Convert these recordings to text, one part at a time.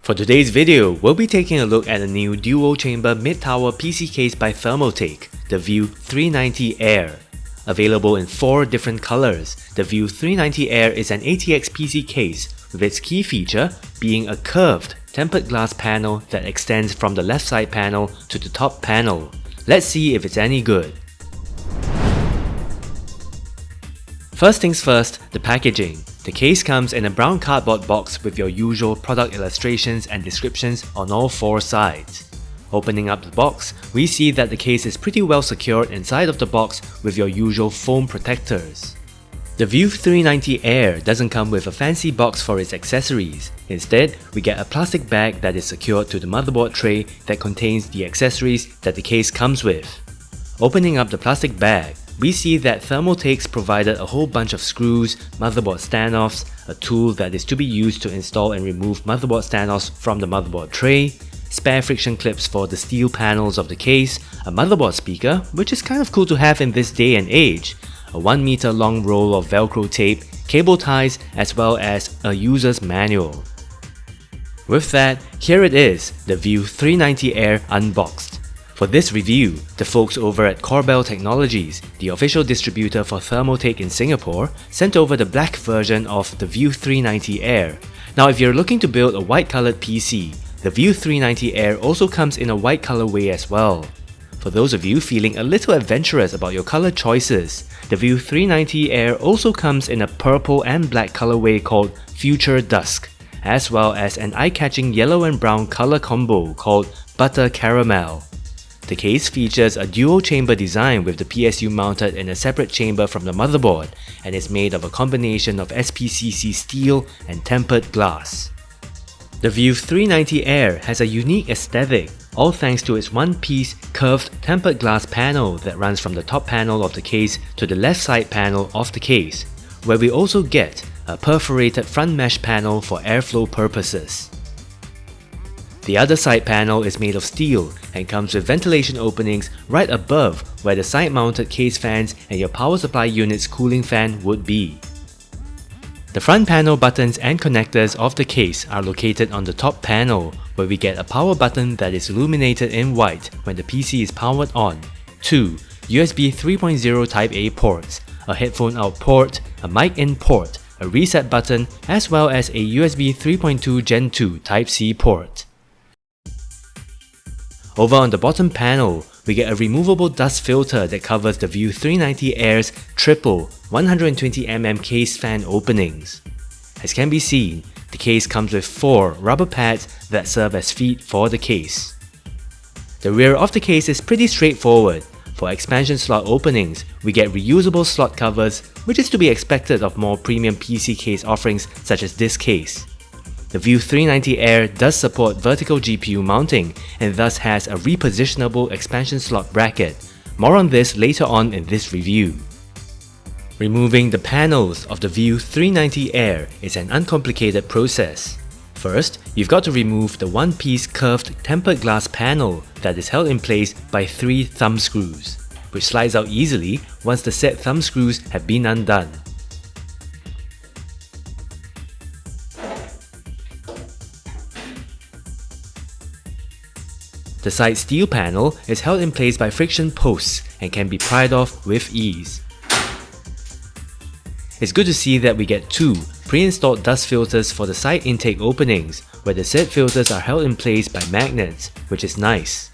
For today's video, we'll be taking a look at a new dual-chamber mid-tower PC case by Thermaltake, the View 390 Air. Available in 4 different colors, the View 390 Air is an ATX PC case, with its key feature being a curved tempered glass panel that extends from the left side panel to the top panel. Let's see if it's any good. First things first, the packaging. The case comes in a brown cardboard box with your usual product illustrations and descriptions on all 4 sides. Opening up the box, we see that the case is pretty well secured inside of the box with your usual foam protectors. The View 390 Air doesn't come with a fancy box for its accessories. Instead, we get a plastic bag that is secured to the motherboard tray that contains the accessories that the case comes with. Opening up the plastic bag, we see that Thermaltake's provided a whole bunch of screws, motherboard standoffs, a tool that is to be used to install and remove motherboard standoffs from the motherboard tray, spare friction clips for the steel panels of the case, a motherboard speaker, which is kind of cool to have in this day and age, a 1 meter long roll of velcro tape, cable ties, as well as a user's manual. With that, here it is, the View 390 Air unboxed. For this review, the folks over at Corbel Technologies, the official distributor for Thermaltake in Singapore, sent over the black version of the View 390 Air. Now if you're looking to build a white coloured PC, the View 390 Air also comes in a white colourway as well. For those of you feeling a little adventurous about your colour choices, the View 390 Air also comes in a purple and black colourway called Future Dusk, as well as an eye-catching yellow and brown colour combo called Butter Caramel. The case features a dual-chamber design with the PSU mounted in a separate chamber from the motherboard and is made of a combination of SPCC steel and tempered glass. The View 390 Air has a unique aesthetic, all thanks to its one-piece curved tempered glass panel that runs from the top panel of the case to the left side panel of the case, where we also get a perforated front mesh panel for airflow purposes. The other side panel is made of steel and comes with ventilation openings right above where the side-mounted case fans and your power supply unit's cooling fan would be. The front panel buttons and connectors of the case are located on the top panel, where we get a power button that is illuminated in white when the PC is powered on, 2 USB 3.0 Type A ports, a headphone out port, a mic in port, a reset button, as well as a USB 3.2 Gen 2 Type C port. Over on the bottom panel, we get a removable dust filter that covers the View 390 Air's triple 120mm case fan openings. As can be seen, the case comes with 4 rubber pads that serve as feet for the case. The rear of the case is pretty straightforward. For expansion slot openings, we get reusable slot covers, which is to be expected of more premium PC case offerings such as this case. The View 390 Air does support vertical GPU mounting and thus has a repositionable expansion slot bracket. More on this later on in this review. Removing the panels of the View 390 Air is an uncomplicated process. First, you've got to remove the one-piece curved tempered glass panel that is held in place by 3 thumb screws, which slides out easily once the said thumb screws have been undone. The side steel panel is held in place by friction posts and can be pried off with ease. It's good to see that we get 2 pre-installed dust filters for the side intake openings, where the said filters are held in place by magnets, which is nice.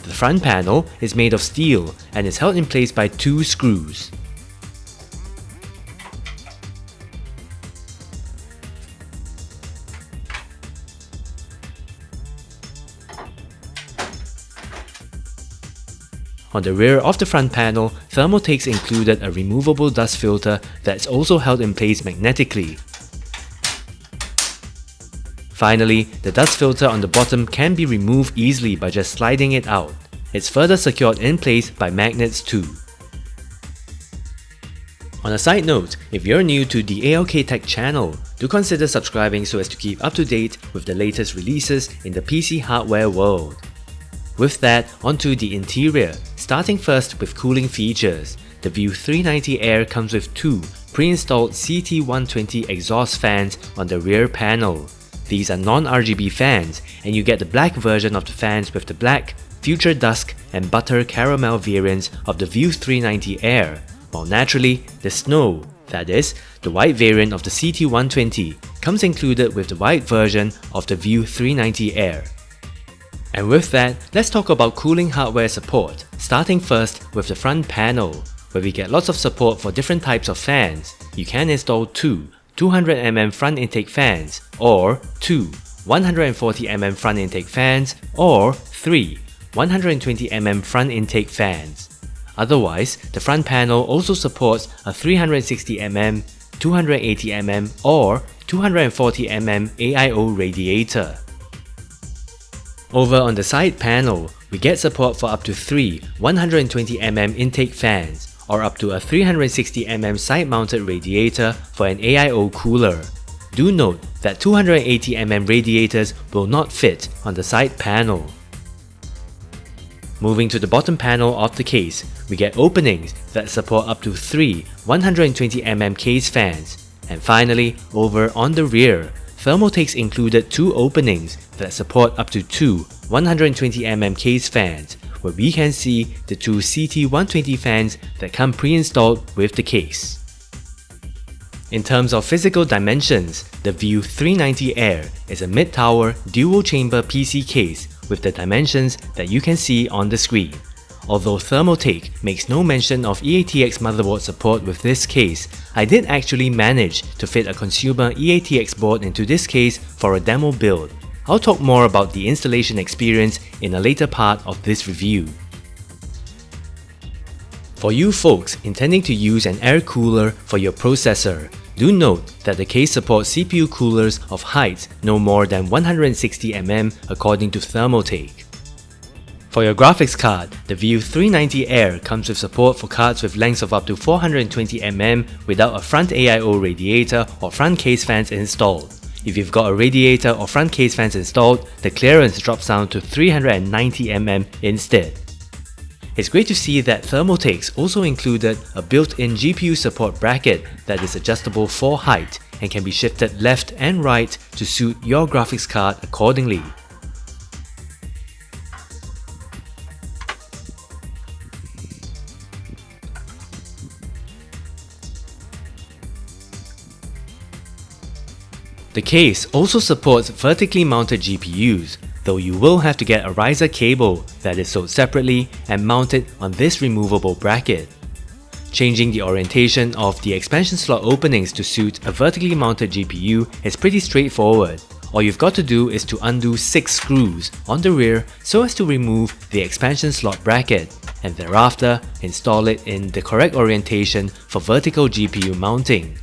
The front panel is made of steel and is held in place by 2 screws. On the rear of the front panel, Thermaltake's included a removable dust filter that's also held in place magnetically. Finally, the dust filter on the bottom can be removed easily by just sliding it out. It's further secured in place by magnets too. On a side note, if you're new to the ALKtech channel, do consider subscribing so as to keep up to date with the latest releases in the PC hardware world. With that, onto the interior, starting first with cooling features. The View 390 Air comes with 2 pre-installed CT120 exhaust fans on the rear panel. These are non-RGB fans, and you get the black version of the fans with the black, future Dusk and Butter Caramel variants of the View 390 Air, while naturally, the Snow, that is, the white variant of the CT120, comes included with the white version of the View 390 Air. And with that, let's talk about cooling hardware support, starting first with the front panel, where we get lots of support for different types of fans. You can install two 200mm front intake fans, or two 140mm front intake fans, or three 120mm front intake fans. Otherwise, the front panel also supports a 360mm, 280mm, or 240mm AIO radiator. Over on the side panel, we get support for up to three 120mm intake fans, or up to a 360mm side-mounted radiator for an AIO cooler. Do note that 280mm radiators will not fit on the side panel. Moving to the bottom panel of the case, we get openings that support up to three 120mm case fans. And finally, over on the rear, Thermaltake's included two openings that support up to two 120mm case fans, where we can see the two CT120 fans that come pre-installed with the case. In terms of physical dimensions, the View 390 Air is a mid-tower dual-chamber PC case with the dimensions that you can see on the screen. Although Thermaltake makes no mention of EATX motherboard support with this case, I did actually manage to fit a consumer EATX board into this case for a demo build. I'll talk more about the installation experience in a later part of this review. For you folks intending to use an air cooler for your processor, do note that the case supports CPU coolers of heights no more than 160mm according to Thermaltake. For your graphics card, the View 390 Air comes with support for cards with lengths of up to 420mm without a front AIO radiator or front case fans installed. If you've got a radiator or front case fans installed, the clearance drops down to 390mm instead. It's great to see that Thermaltake's also included a built-in GPU support bracket that is adjustable for height and can be shifted left and right to suit your graphics card accordingly. The case also supports vertically mounted GPUs, though you will have to get a riser cable that is sold separately and mounted on this removable bracket. Changing the orientation of the expansion slot openings to suit a vertically mounted GPU is pretty straightforward. All you've got to do is to undo 6 screws on the rear so as to remove the expansion slot bracket, and thereafter install it in the correct orientation for vertical GPU mounting.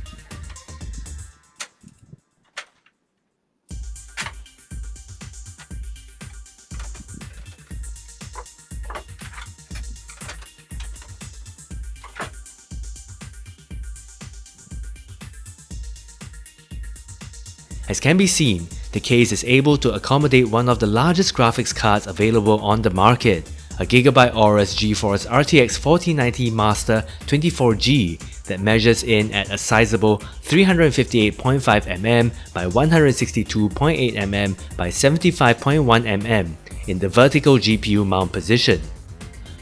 As can be seen, the case is able to accommodate one of the largest graphics cards available on the market, a Gigabyte AORUS GeForce RTX 4090 24G that measures in at a sizable 358.5mm by 162.8mm by 75.1mm in the vertical GPU mount position.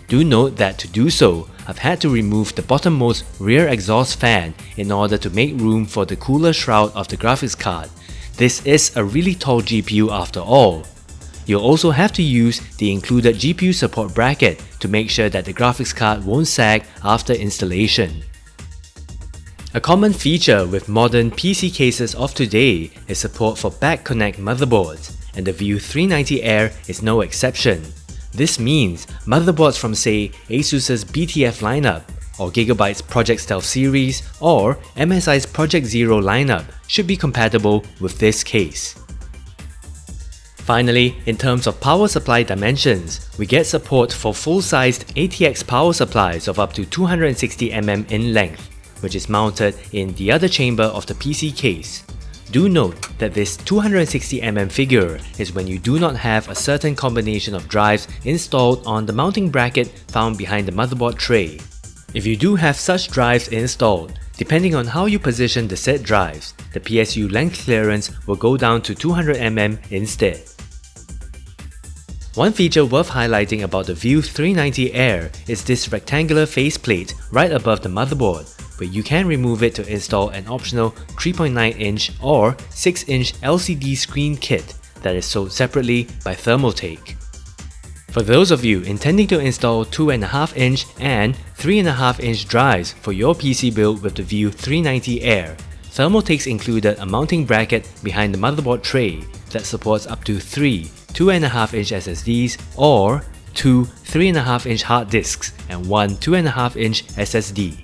Do note that to do so, I've had to remove the bottommost rear exhaust fan in order to make room for the cooler shroud of the graphics card. This is a really tall GPU after all. You'll also have to use the included GPU support bracket to make sure that the graphics card won't sag after installation. A common feature with modern PC cases of today is support for back connect motherboards, and the View 390 Air is no exception. This means motherboards from say ASUS's BTF lineup, or Gigabyte's Project Stealth series, or MSI's Project Zero lineup should be compatible with this case. Finally, in terms of power supply dimensions, we get support for full-sized ATX power supplies of up to 260mm in length, which is mounted in the other chamber of the PC case. Do note that this 260mm figure is when you do not have a certain combination of drives installed on the mounting bracket found behind the motherboard tray. If you do have such drives installed, Depending on how you position the said drives, the PSU length clearance will go down to 200mm instead. One feature worth highlighting about the View 390 Air is this rectangular faceplate right above the motherboard, where you can remove it to install an optional 3.9-inch or 6-inch LCD screen kit that is sold separately by Thermaltake. For those of you intending to install 2.5-inch and 3.5-inch drives for your PC build with the View 390 Air, Thermaltake's included a mounting bracket behind the motherboard tray that supports up to 3 2.5-inch SSDs or 2 3.5-inch hard disks and 1 2.5-inch SSD.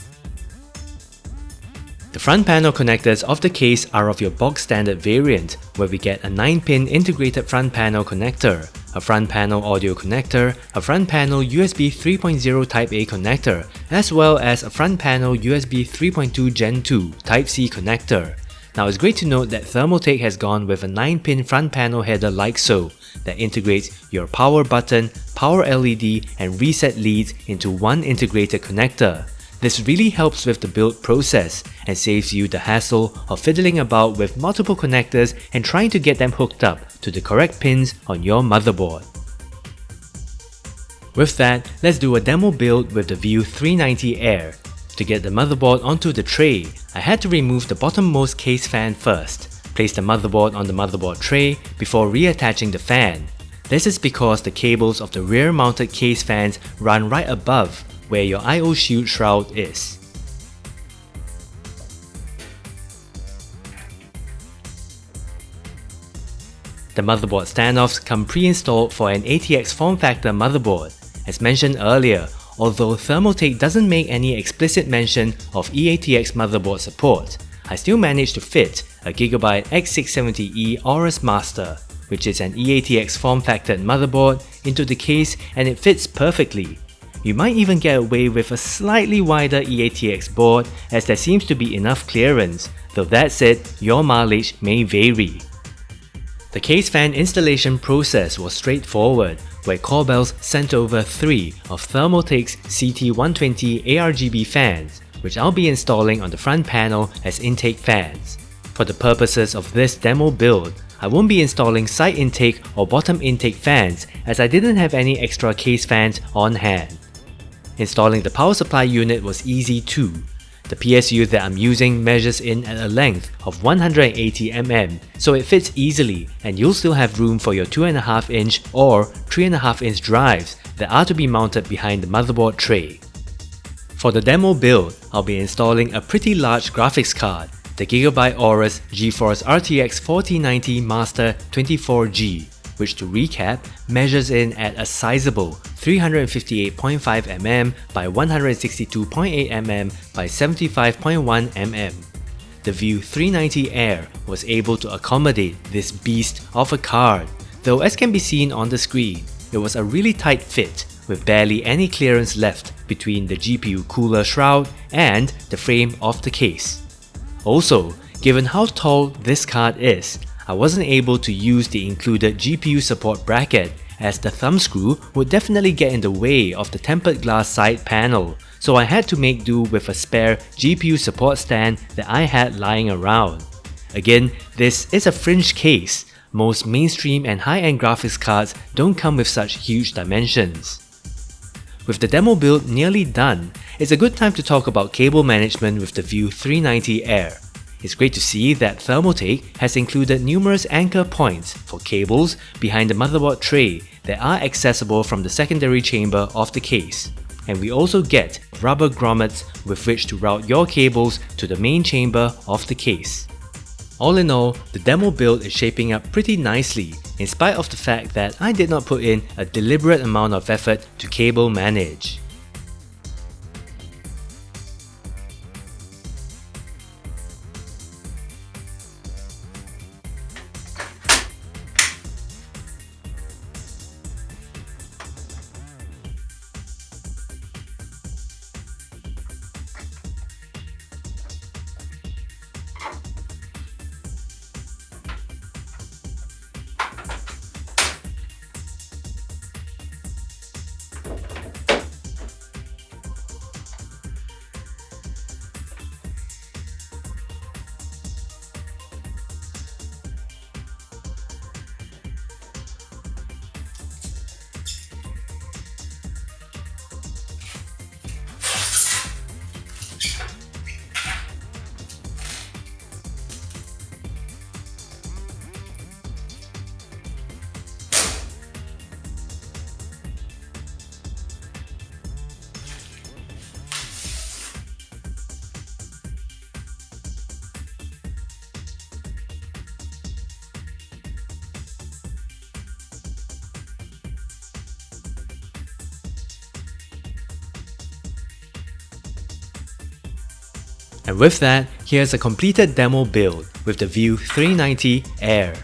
The front panel connectors of the case are of your box standard variant, where we get a 9-pin integrated front panel connector, a front panel audio connector, a front panel USB 3.0 Type A connector, as well as a front panel USB 3.2 Gen 2 Type C connector. Now it's great to note that Thermaltake has gone with a 9-pin front panel header like so, that integrates your power button, power LED, and reset leads into one integrated connector. This really helps with the build process and saves you the hassle of fiddling about with multiple connectors and trying to get them hooked up to the correct pins on your motherboard. With that, let's do a demo build with the View 390 Air. To get the motherboard onto the tray, I had to remove the bottommost case fan first, place the motherboard on the motherboard tray before reattaching the fan. This is because the cables of the rear mounted case fans run right above where your I/O shield shroud is. The motherboard standoffs come pre-installed for an ATX form factor motherboard. As mentioned earlier, although Thermaltake doesn't make any explicit mention of EATX motherboard support, I still managed to fit a Gigabyte X670E AORUS MASTER, which is an EATX form factored motherboard, into the case, and it fits perfectly. You might even get away with a slightly wider EATX board, as there seems to be enough clearance, though that said, your mileage may vary. The case fan installation process was straightforward, where Corbels sent over 3 of Thermaltake's CT120 ARGB fans, which I'll be installing on the front panel as intake fans. For the purposes of this demo build, I won't be installing side intake or bottom intake fans, as I didn't have any extra case fans on hand. Installing the power supply unit was easy too. The PSU that I'm using measures in at a length of 180mm, so it fits easily, and you'll still have room for your 2.5-inch or 3.5-inch drives that are to be mounted behind the motherboard tray. For the demo build, I'll be installing a pretty large graphics card, the Gigabyte AORUS GeForce RTX 4090 Master 24G, which, to recap, measures in at a sizable 358.5mm by 162.8mm by 75.1mm. The View 390 Air was able to accommodate this beast of a card, though as can be seen on the screen, it was a really tight fit with barely any clearance left between the GPU cooler shroud and the frame of the case. Also, given how tall this card is, I wasn't able to use the included GPU support bracket, as the thumbscrew would definitely get in the way of the tempered glass side panel, so I had to make do with a spare GPU support stand that I had lying around. Again, this is a fringe case. Most mainstream and high-end graphics cards don't come with such huge dimensions. With the demo build nearly done, it's a good time to talk about cable management with the View 390 Air. It's great to see that Thermaltake has included numerous anchor points for cables behind the motherboard tray that are accessible from the secondary chamber of the case. And we also get rubber grommets with which to route your cables to the main chamber of the case. All in all, the demo build is shaping up pretty nicely, in spite of the fact that I did not put in a deliberate amount of effort to cable manage. And with that, here's a completed demo build with the View 390 Air.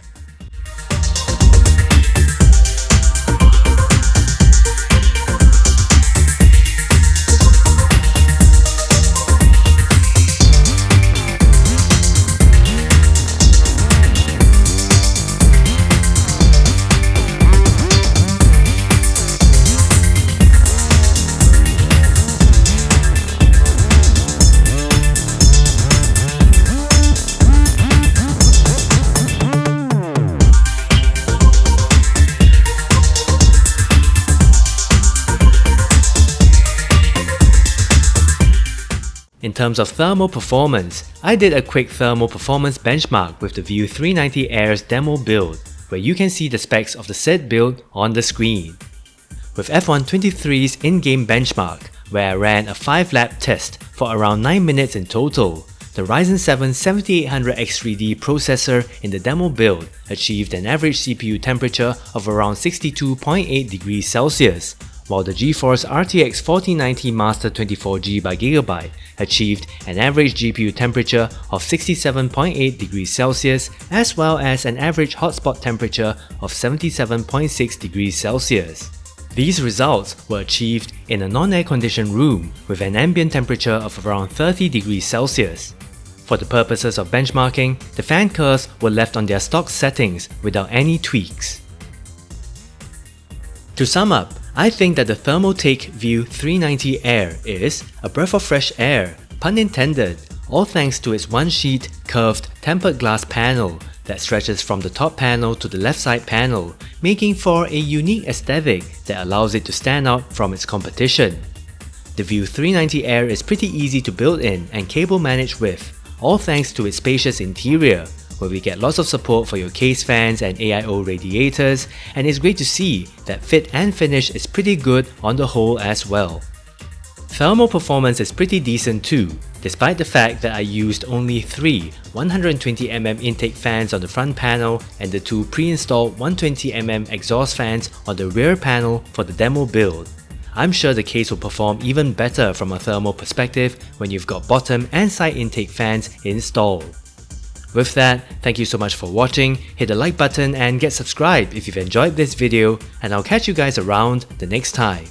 In terms of thermal performance, I did a quick thermal performance benchmark with the View 390 Air's demo build, where you can see the specs of the said build on the screen. With F123's in-game benchmark, where I ran a 5-lap test for around 9 minutes in total, the Ryzen 7 7800X3D processor in the demo build achieved an average CPU temperature of around 62.8 degrees Celsius, while the GeForce RTX 4090 Master 24G by Gigabyte achieved an average GPU temperature of 67.8 degrees Celsius as well as an average hotspot temperature of 77.6 degrees Celsius. These results were achieved in a non-air conditioned room with an ambient temperature of around 30 degrees Celsius. For the purposes of benchmarking, the fan curves were left on their stock settings without any tweaks. To sum up, I think that the Thermaltake View 390 Air is a breath of fresh air, pun intended, all thanks to its one-sheet, curved, tempered glass panel that stretches from the top panel to the left side panel, making for a unique aesthetic that allows it to stand out from its competition. The View 390 Air is pretty easy to build in and cable manage with, all thanks to its spacious interior, where we get lots of support for your case fans and AIO radiators, and it's great to see that fit and finish is pretty good on the whole as well. Thermal performance is pretty decent too, despite the fact that I used only 3 120mm intake fans on the front panel and the 2 pre-installed 120mm exhaust fans on the rear panel for the demo build. I'm sure the case will perform even better from a thermal perspective when you've got bottom and side intake fans installed. With that, thank you so much for watching, hit the like button and get subscribed if you've enjoyed this video, and I'll catch you guys around the next time.